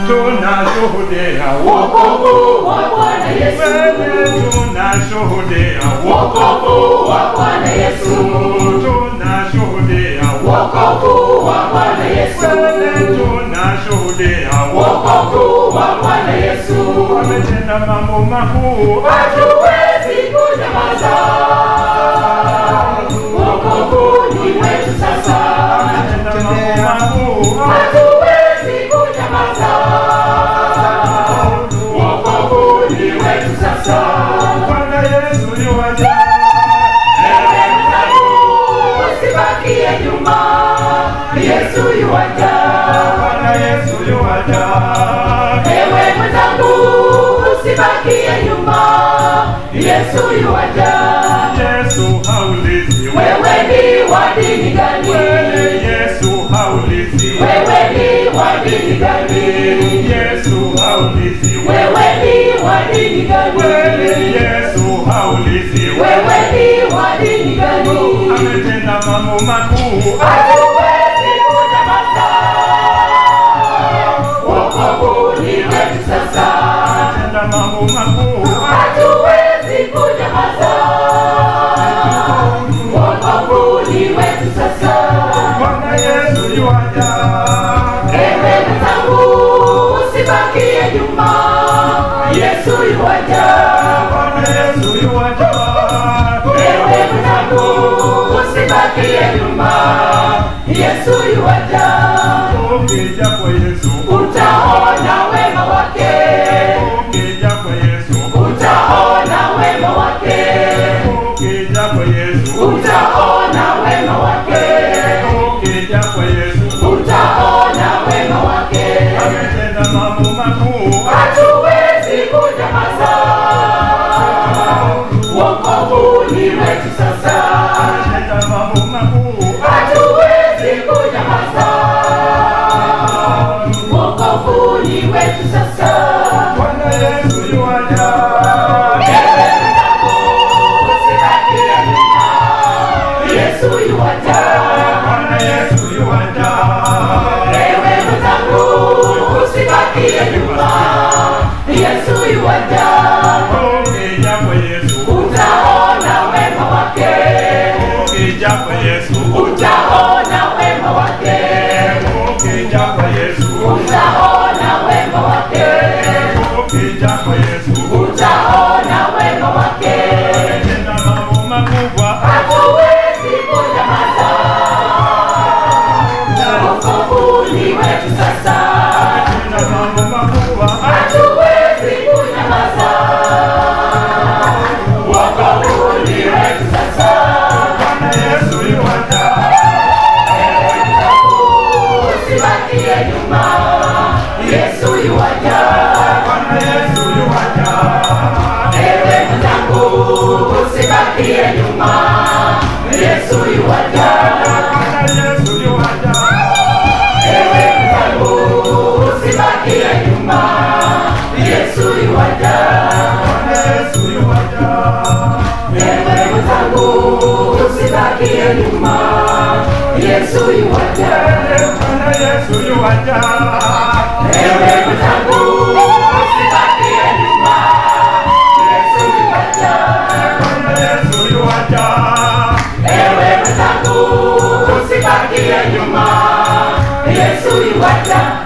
tunashuhudia wokovu wa Bwana Yesu. Tunashuhudia wokovu wa Bwana Yesu. Tunashuhudia wokovu wa Bwana Yesu. Tunashuhudia wokovu wa Bwana Yesu. Ametenda mambo makuu, hatuwezi kunyamaza. Wokovu ni wetu sasa. ametenda mambo makuu, hatuwezi kunyamaza. Wokovu ni wetu sasa. Bwana Yesu yuaja. Ewe mwanangu, usibakie nyuma. Yesu yuaja. Bwana Yesu yuaja. Ewe mwanangu, usibakie nyuma. Yesu yuaja. Yesu haulizi Wewe ni wa dini gani? Yesu haulizi Wewe ni wa dini gani? Yesu haulizi Wewe ni wa dini gani? Yesu haulizi Wewe ni wa dini gani? ametenda mambo makuu, hatuwezi kunyamaza. Wokovu ni wetu sasa. ametenda mambo makuu, hatuwezi kunyamaza. Wokovu ni wetu sasa. Bwana Yesu yuaja. Ewe mwenzangu, usibakie nyuma. Yesu yuaja. Bwana Yesu yuaja. Ewe mwenzangu, usibakie nyuma. Yesu yuaja. Ukija kwa Yesu Utaona wema wake. ukija kwa Yesu Utaona wema wake. ukija kwa Yesu Utaona wema wake. ukija kwa Yesu Utaona wema wake. ametenda mambo makuu, hatuwezi kunyamaza. Wokovu ni wetu sasa. ametenda mambo makuu, hatuwezi kunyamaza. Wokovu ni wetu sasa. Bwana Yesu yuaja. Ewe mwanangu, usibakie nyuma. Yesu yuaja. Bwana Yesu yuaja. Ewe mwanangu, usibakie nyuma. Yesu yuaja. Ukija kwa Yesu Utaona wema wake. ukija kwa Yesu Utaona wema wake. ukija kwa Yesu Utaona wema wake. ukija kwa Yesu Utaona wema wake. ametenda mambo makubwa, hatuwezi kunyamaza. Wokovu ni wetu sasa. ametenda mambo makubwa, hatuwezi kunyamaza. Wokovu ni wetu sasa. Bwana Yesu yuaja. Ewe mwanangu, usibakie nyuma. Yesu yuaja. Bwana Yesu yuaja. Ewe mwanangu, usibakie nyuma. Yesu yuaja. Bwana Yesu yuaja. Ewe mwanangu, usibakie nyuma. Yesu yuaja. Bwana Yesu yuaja. Ewe mwanangu, usibakie nyuma. Yesu yuaja. Bwana Yesu yuaja. Ewe mwanangu, usibakie nyuma. Yesu yuaja. Bwana Yesu yuaja. Ewe mwanangu, usibakie nyuma. Yesu yuaja.